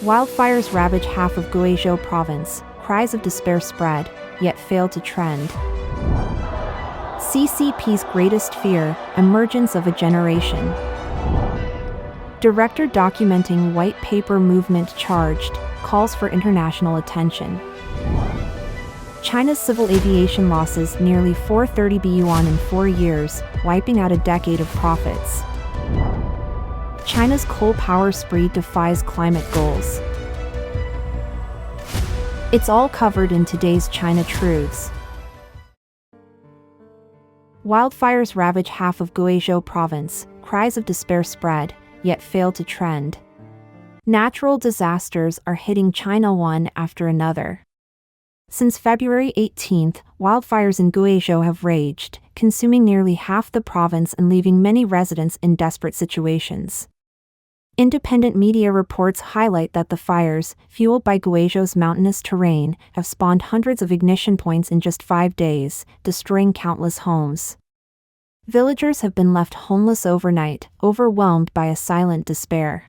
Wildfires ravage half of Guizhou province, cries of despair spread, yet fail to trend. CCP's greatest fear, emergence of a generation. Director documenting white paper movement charged, calls for international attention. China's civil aviation losses nearly 430 billion yuan in 4 years, wiping out a decade of profits. China's coal power spree defies climate goals. It's all covered in today's China Truths. Wildfires ravage half of Guizhou province, cries of despair spread, yet fail to trend. Natural disasters are hitting China one after another. Since February 18th, wildfires in Guizhou have raged, consuming nearly half the province and leaving many residents in desperate situations. Independent media reports highlight that the fires, fueled by Guizhou's mountainous terrain, have spawned hundreds of ignition points in just 5 days, destroying countless homes. Villagers have been left homeless overnight, overwhelmed by a silent despair.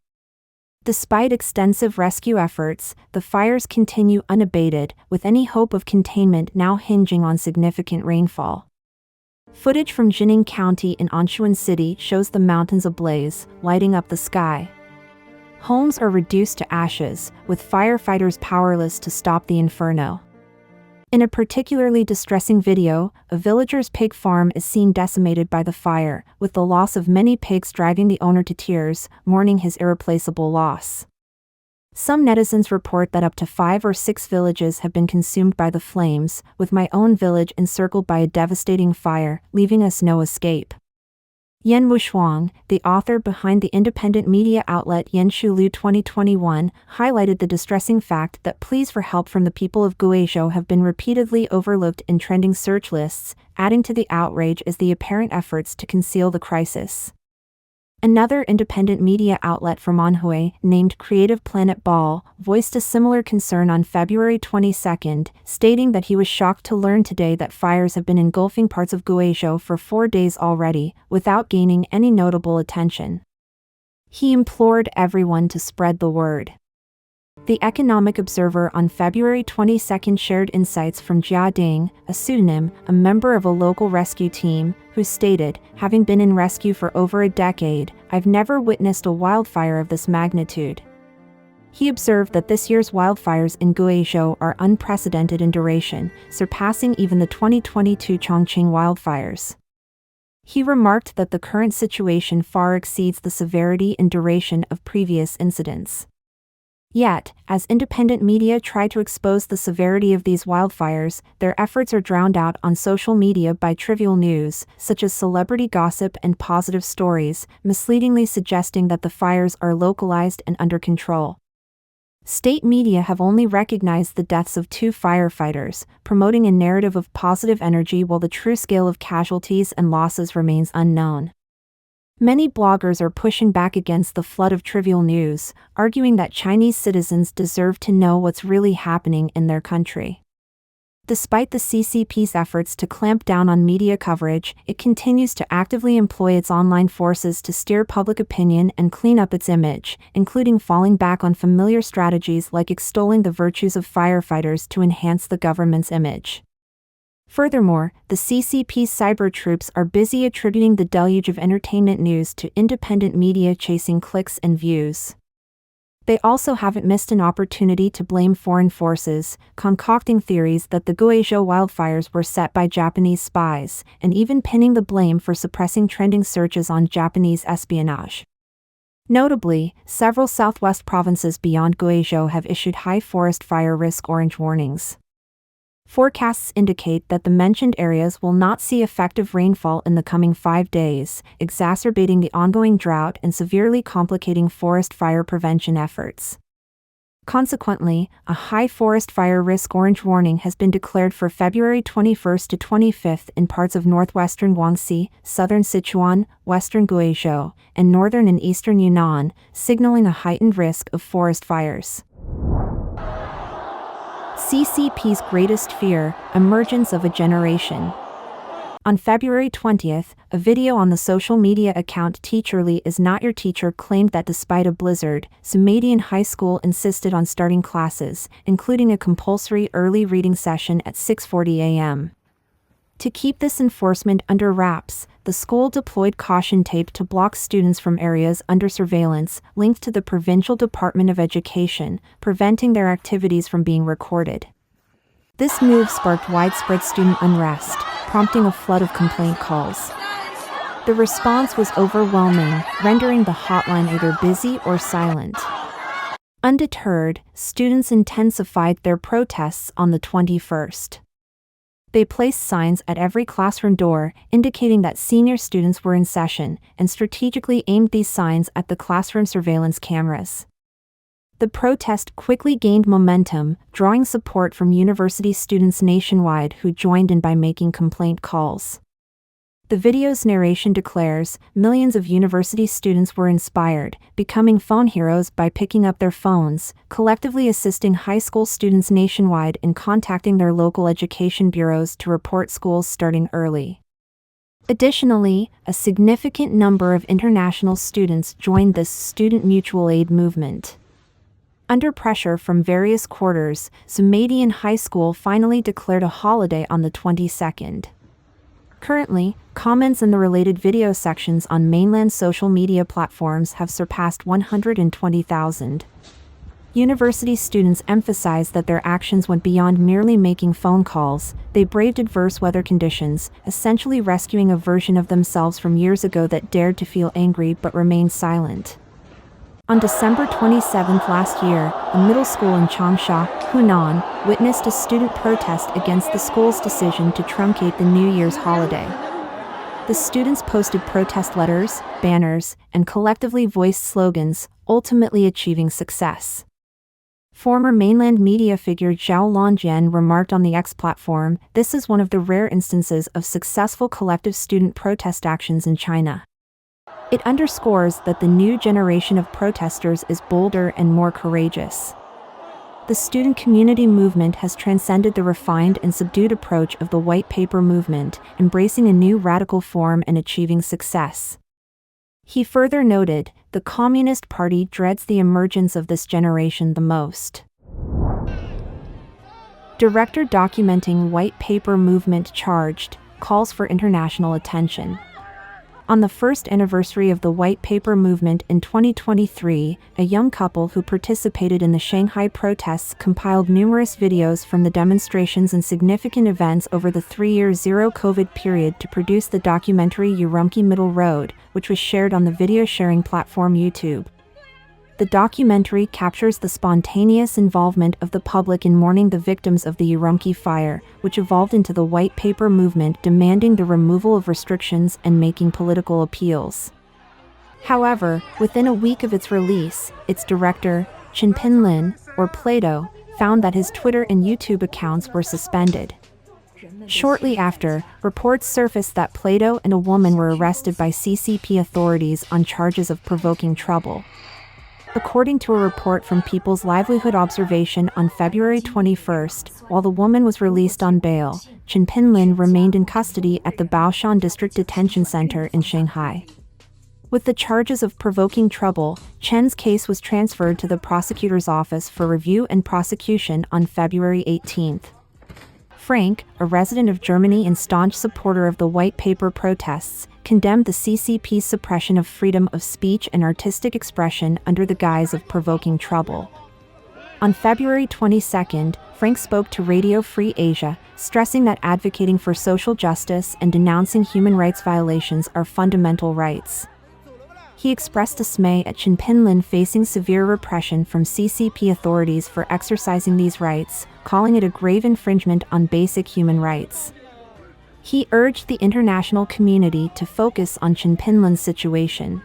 Despite extensive rescue efforts, the fires continue unabated, with any hope of containment now hinging on significant rainfall. Footage from Jining County in Anxuan City shows the mountains ablaze, lighting up the sky. Homes are reduced to ashes, with firefighters powerless to stop the inferno. In a particularly distressing video, a villager's pig farm is seen decimated by the fire, with the loss of many pigs driving the owner to tears, mourning his irreplaceable loss. Some netizens report that up to 5 or 6 villages have been consumed by the flames, with my own village encircled by a devastating fire, leaving us no escape. Yan Wushuang, the author behind the independent media outlet Yanshulu 2021, highlighted the distressing fact that pleas for help from the people of Guizhou have been repeatedly overlooked in trending search lists. Adding to the outrage is the apparent efforts to conceal the crisis. Another independent media outlet from Anhui, named Creative Planet Ball, voiced a similar concern on February 22, stating that he was shocked to learn today that fires have been engulfing parts of Guizhou for 4 days already, without gaining any notable attention. He implored everyone to spread the word. The Economic Observer on February 22 shared insights from Jia Ding, a pseudonym, a member of a local rescue team, who stated, "Having been in rescue for over a decade, I've never witnessed a wildfire of this magnitude." He observed that this year's wildfires in Guizhou are unprecedented in duration, surpassing even the 2022 Chongqing wildfires. He remarked that the current situation far exceeds the severity and duration of previous incidents. Yet, as independent media try to expose the severity of these wildfires, their efforts are drowned out on social media by trivial news, such as celebrity gossip and positive stories, misleadingly suggesting that the fires are localized and under control. State media have only recognized the deaths of 2 firefighters, promoting a narrative of positive energy while the true scale of casualties and losses remains unknown. Many bloggers are pushing back against the flood of trivial news, arguing that Chinese citizens deserve to know what's really happening in their country. Despite the CCP's efforts to clamp down on media coverage, it continues to actively employ its online forces to steer public opinion and clean up its image, including falling back on familiar strategies like extolling the virtues of firefighters to enhance the government's image. Furthermore, the CCP's cyber troops are busy attributing the deluge of entertainment news to independent media chasing clicks and views. They also haven't missed an opportunity to blame foreign forces, concocting theories that the Guizhou wildfires were set by Japanese spies, and even pinning the blame for suppressing trending searches on Japanese espionage. Notably, several southwest provinces beyond Guizhou have issued high forest fire risk orange warnings. Forecasts indicate that the mentioned areas will not see effective rainfall in the coming 5 days, exacerbating the ongoing drought and severely complicating forest fire prevention efforts. Consequently, a high forest fire risk orange warning has been declared for February 21 to 25 in parts of northwestern Guangxi, southern Sichuan, western Guizhou, and northern and eastern Yunnan, signaling a heightened risk of forest fires. CCP's greatest fear, emergence of a generation. On February 20th, a video on the social media account Teacherly is Not Your Teacher claimed that despite a blizzard, Sumedian High School insisted on starting classes, including a compulsory early reading session at 6:40 a.m. To keep this enforcement under wraps, the school deployed caution tape to block students from areas under surveillance linked to the Provincial Department of Education, preventing their activities from being recorded. This move sparked widespread student unrest, prompting a flood of complaint calls. The response was overwhelming, rendering the hotline either busy or silent. Undeterred, students intensified their protests on the 21st. They placed signs at every classroom door indicating that senior students were in session and strategically aimed these signs at the classroom surveillance cameras. The protest quickly gained momentum, drawing support from university students nationwide who joined in by making complaint calls. The video's narration declares, millions of university students were inspired, becoming phone heroes by picking up their phones, collectively assisting high school students nationwide in contacting their local education bureaus to report schools starting early. Additionally, a significant number of international students joined this student mutual aid movement. Under pressure from various quarters, Sumedian High School finally declared a holiday on the 22nd. Currently, comments in the related video sections on mainland social media platforms have surpassed 120,000. University students emphasize that their actions went beyond merely making phone calls. They braved adverse weather conditions, essentially rescuing a version of themselves from years ago that dared to feel angry but remained silent. On December 27 last year, a middle school in Changsha, Hunan, witnessed a student protest against the school's decision to truncate the New Year's holiday. The students posted protest letters, banners, and collectively voiced slogans, ultimately achieving success. Former mainland media figure Zhao Longjian remarked on the X platform, "This is one of the rare instances of successful collective student protest actions in China." It underscores that the new generation of protesters is bolder and more courageous. The student community movement has transcended the refined and subdued approach of the white paper movement, embracing a new radical form and achieving success. He further noted, the Communist Party dreads the emergence of this generation the most. Director documenting white paper movement charged, calls for international attention. On the first anniversary of the White Paper movement in 2023, a young couple who participated in the Shanghai protests compiled numerous videos from the demonstrations and significant events over the 3-year zero-COVID period to produce the documentary Urumqi Middle Road, which was shared on the video-sharing platform YouTube. The documentary captures the spontaneous involvement of the public in mourning the victims of the Urumqi fire, which evolved into the White Paper movement demanding the removal of restrictions and making political appeals. However, within a week of its release, its director, Chinpin Lin, or Plato, found that his Twitter and YouTube accounts were suspended. Shortly after, reports surfaced that Plato and a woman were arrested by CCP authorities on charges of provoking trouble. According to a report from People's Livelihood Observation on February 21, while the woman was released on bail, Chinpin Lin remained in custody at the Baoshan District Detention Center in Shanghai. With the charges of provoking trouble, Chen's case was transferred to the prosecutor's office for review and prosecution on February 18. Frank, a resident of Germany and staunch supporter of the White Paper protests, condemned the CCP's suppression of freedom of speech and artistic expression under the guise of provoking trouble. On February 22, Frank spoke to Radio Free Asia, stressing that advocating for social justice and denouncing human rights violations are fundamental rights. He expressed dismay at Chinpin Lin facing severe repression from CCP authorities for exercising these rights, calling it a grave infringement on basic human rights. He urged the international community to focus on Chinpin Lin's situation.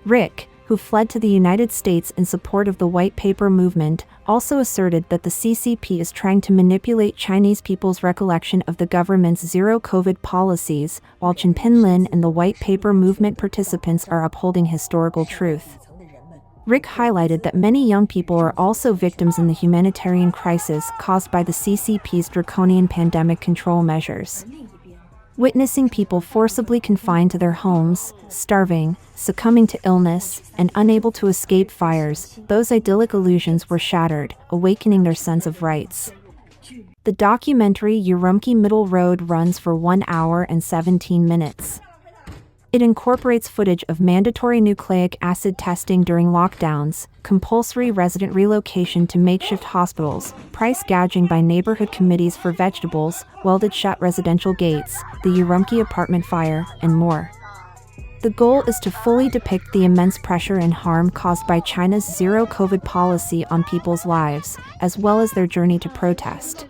Rick, who fled to the United States in support of the White Paper movement, also asserted that the CCP is trying to manipulate Chinese people's recollection of the government's zero-COVID policies, while Chinpin Lin and the White Paper movement participants are upholding historical truth. Rick highlighted that many young people are also victims in the humanitarian crisis caused by the CCP's draconian pandemic control measures. Witnessing people forcibly confined to their homes, starving, succumbing to illness, and unable to escape fires, those idyllic illusions were shattered, awakening their sense of rights. The documentary Yuumi Middle Road runs for 1 hour and 17 minutes. It incorporates footage of mandatory nucleic acid testing during lockdowns, compulsory resident relocation to makeshift hospitals, price gouging by neighborhood committees for vegetables, welded shut residential gates, the Yuumi apartment fire, and more. The goal is to fully depict the immense pressure and harm caused by China's zero-COVID policy on people's lives, as well as their journey to protest.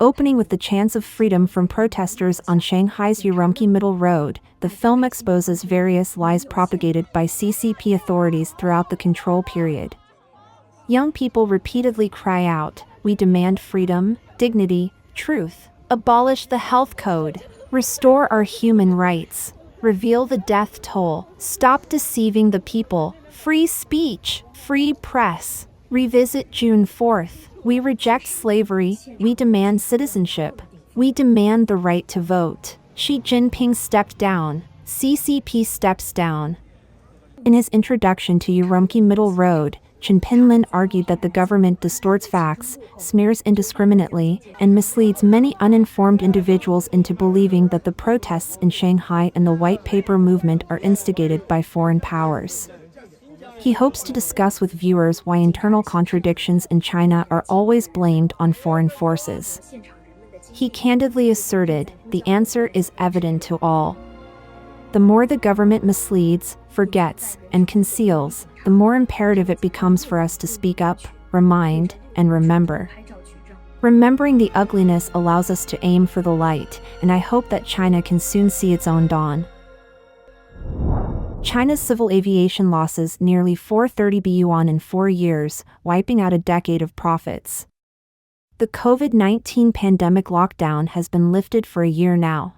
Opening with the chants of freedom from protesters on Shanghai's Yuumi Middle Road, the film exposes various lies propagated by CCP authorities throughout the control period. Young people repeatedly cry out, "We demand freedom, dignity, truth. Abolish the health code. Restore our human rights. Reveal the death toll. Stop deceiving the people. Free speech. Free press. Revisit June 4th. We reject slavery. We demand citizenship. We demand the right to vote." Xi Jinping stepped down. CCP steps down. In his introduction to Yuumi Middle Road, Chen Pinlin argued that the government distorts facts, smears indiscriminately, and misleads many uninformed individuals into believing that the protests in Shanghai and the White Paper movement are instigated by foreign powers. He hopes to discuss with viewers why internal contradictions in China are always blamed on foreign forces. He candidly asserted, "The answer is evident to all. The more the government misleads, forgets, and conceals, the more imperative it becomes for us to speak up, remind, and remember. Remembering the ugliness allows us to aim for the light, and I hope that China can soon see its own dawn." China's civil aviation losses nearly 430 billion yuan in 4 years, wiping out a decade of profits. The COVID-19 pandemic lockdown has been lifted for a year now.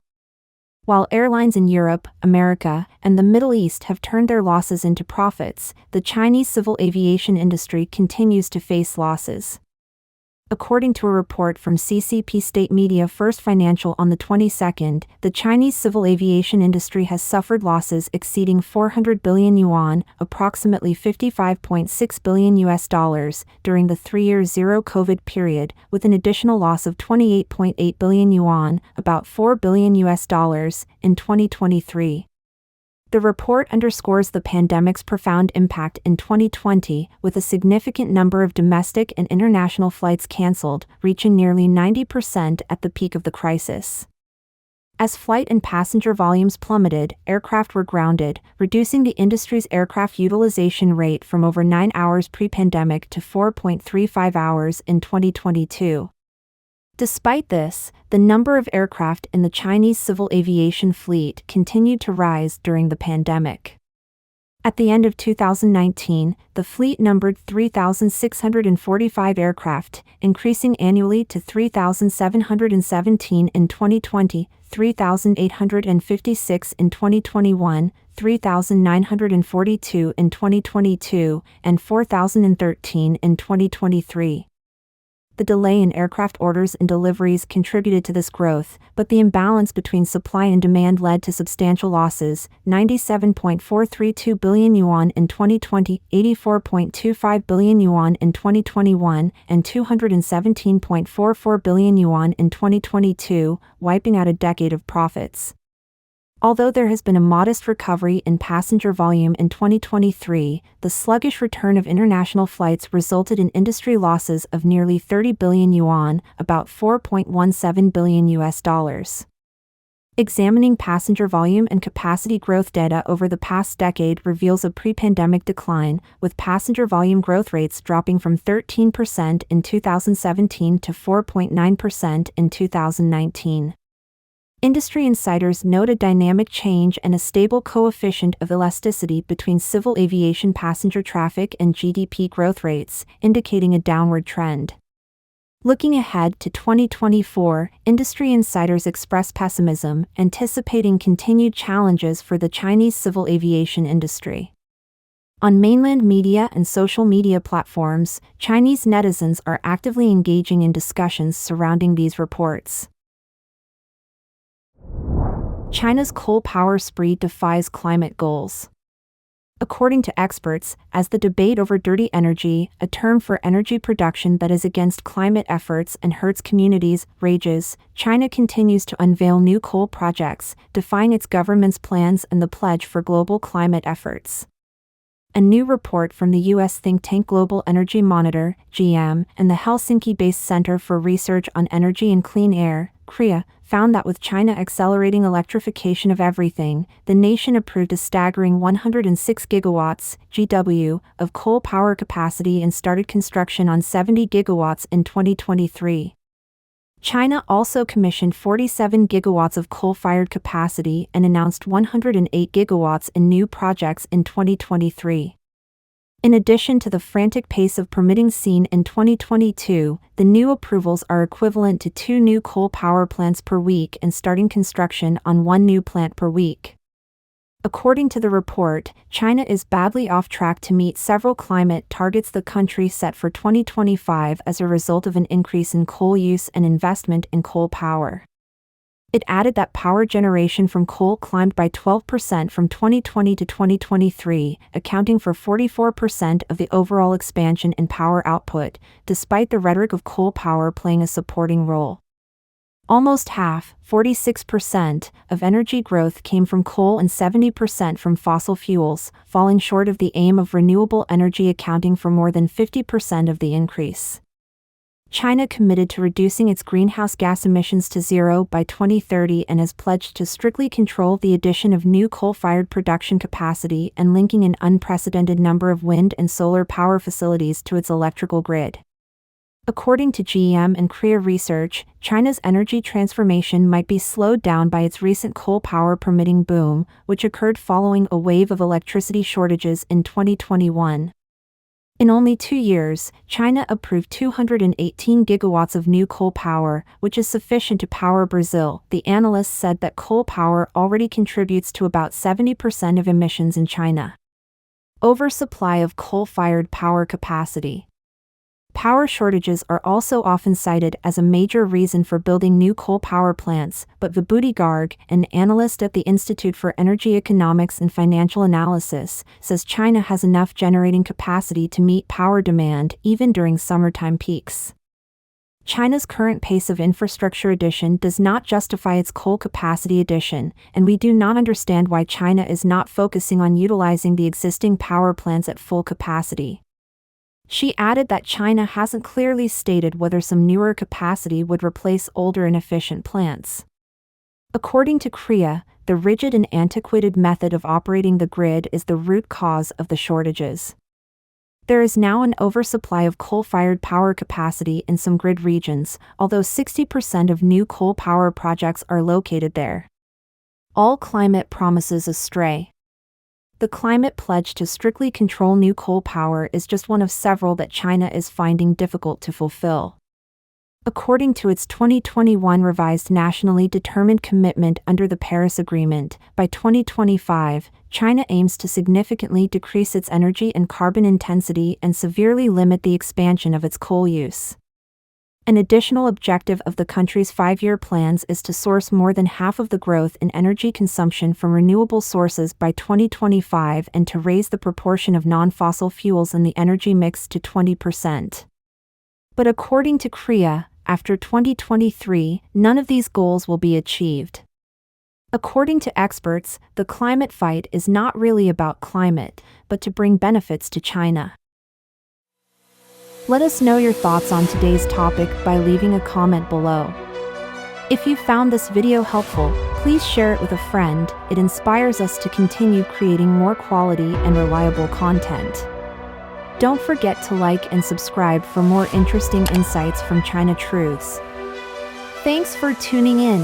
While airlines in Europe, America, and the Middle East have turned their losses into profits, the Chinese civil aviation industry continues to face losses. According to a report from CCP state media First Financial on the 22nd, the Chinese civil aviation industry has suffered losses exceeding 400 billion yuan, approximately $55.6 billion during the 3-year zero-COVID period, with an additional loss of 28.8 billion yuan, about $4 billion in 2023. The report underscores the pandemic's profound impact in 2020, with a significant number of domestic and international flights cancelled, reaching nearly 90% at the peak of the crisis. As flight and passenger volumes plummeted, aircraft were grounded, reducing the industry's aircraft utilization rate from over 9 hours pre-pandemic to 4.35 hours in 2022. Despite this, the number of aircraft in the Chinese civil aviation fleet continued to rise during the pandemic. At the end of 2019, the fleet numbered 3,645 aircraft, increasing annually to 3,717 in 2020, 3,856 in 2021, 3,942 in 2022, and 4,013 in 2023. The delay in aircraft orders and deliveries contributed to this growth, but the imbalance between supply and demand led to substantial losses: 97.432 billion yuan in 2020, 84.25 billion yuan in 2021, and 217.44 billion yuan in 2022, wiping out a decade of profits. Although there has been a modest recovery in passenger volume in 2023, the sluggish return of international flights resulted in industry losses of nearly 30 billion yuan, about $4.17 billion. Examining passenger volume and capacity growth data over the past decade reveals a pre-pandemic decline, with passenger volume growth rates dropping from 13% in 2017 to 4.9% in 2019. Industry insiders note a dynamic change and a stable coefficient of elasticity between civil aviation passenger traffic and GDP growth rates, indicating a downward trend. Looking ahead to 2024, industry insiders express pessimism, anticipating continued challenges for the Chinese civil aviation industry. On mainland media and social media platforms, Chinese netizens are actively engaging in discussions surrounding these reports. China's coal power spree defies climate goals. According to experts, as the debate over dirty energy, a term for energy production that is against climate efforts and hurts communities, rages, China continues to unveil new coal projects, defying its government's plans and the pledge for global climate efforts. A new report from the U.S. think tank Global Energy Monitor, GM, and the Helsinki-based Center for Research on Energy and Clean Air, CREA, found that with China accelerating electrification of everything, the nation approved a staggering 106 gigawatts (GW) of coal power capacity and started construction on 70 gigawatts in 2023. China also commissioned 47 gigawatts of coal-fired capacity and announced 108 gigawatts in new projects in 2023. In addition to the frantic pace of permitting seen in 2022, the new approvals are equivalent to 2 new coal power plants per week and starting construction on 1 new plant per week. According to the report, China is badly off track to meet several climate targets the country set for 2025 as a result of an increase in coal use and investment in coal power. It added that power generation from coal climbed by 12% from 2020 to 2023, accounting for 44% of the overall expansion in power output, despite the rhetoric of coal power playing a supporting role. Almost half, 46%, of energy growth came from coal and 70% from fossil fuels, falling short of the aim of renewable energy accounting for more than 50% of the increase. China committed to reducing its greenhouse gas emissions to zero by 2030 and has pledged to strictly control the addition of new coal-fired production capacity and linking an unprecedented number of wind and solar power facilities to its electrical grid. According to GM and CREA research, China's energy transformation might be slowed down by its recent coal power permitting boom, which occurred following a wave of electricity shortages in 2021. In only 2 years, China approved 218 gigawatts of new coal power, which is sufficient to power Brazil. The analysts said that coal power already contributes to about 70% of emissions in China. Oversupply of coal-fired power capacity. Power shortages are also often cited as a major reason for building new coal power plants, but Vibhuti Garg, an analyst at the Institute for Energy Economics and Financial Analysis, says China has enough generating capacity to meet power demand even during summertime peaks. China's current pace of infrastructure addition does not justify its coal capacity addition, and we do not understand why China is not focusing on utilizing the existing power plants at full capacity. She added that China hasn't clearly stated whether some newer capacity would replace older inefficient plants. According to CREA, the rigid and antiquated method of operating the grid is the root cause of the shortages. There is now an oversupply of coal-fired power capacity in some grid regions, although 60% of new coal power projects are located there. All climate promises astray. The climate pledge to strictly control new coal power is just one of several that China is finding difficult to fulfill. According to its 2021 revised nationally determined commitment under the Paris Agreement, by 2025, China aims to significantly decrease its energy and carbon intensity and severely limit the expansion of its coal use. An additional objective of the country's 5-year plans is to source more than half of the growth in energy consumption from renewable sources by 2025 and to raise the proportion of non-fossil fuels in the energy mix to 20%. But according to CREA, after 2023, none of these goals will be achieved. According to experts, the climate fight is not really about climate, but to bring benefits to China. Let us know your thoughts on today's topic by leaving a comment below. If you found this video helpful, please share it with a friend. It inspires us to continue creating more quality and reliable content. Don't forget to like and subscribe for more interesting insights from China Truths. Thanks for tuning in.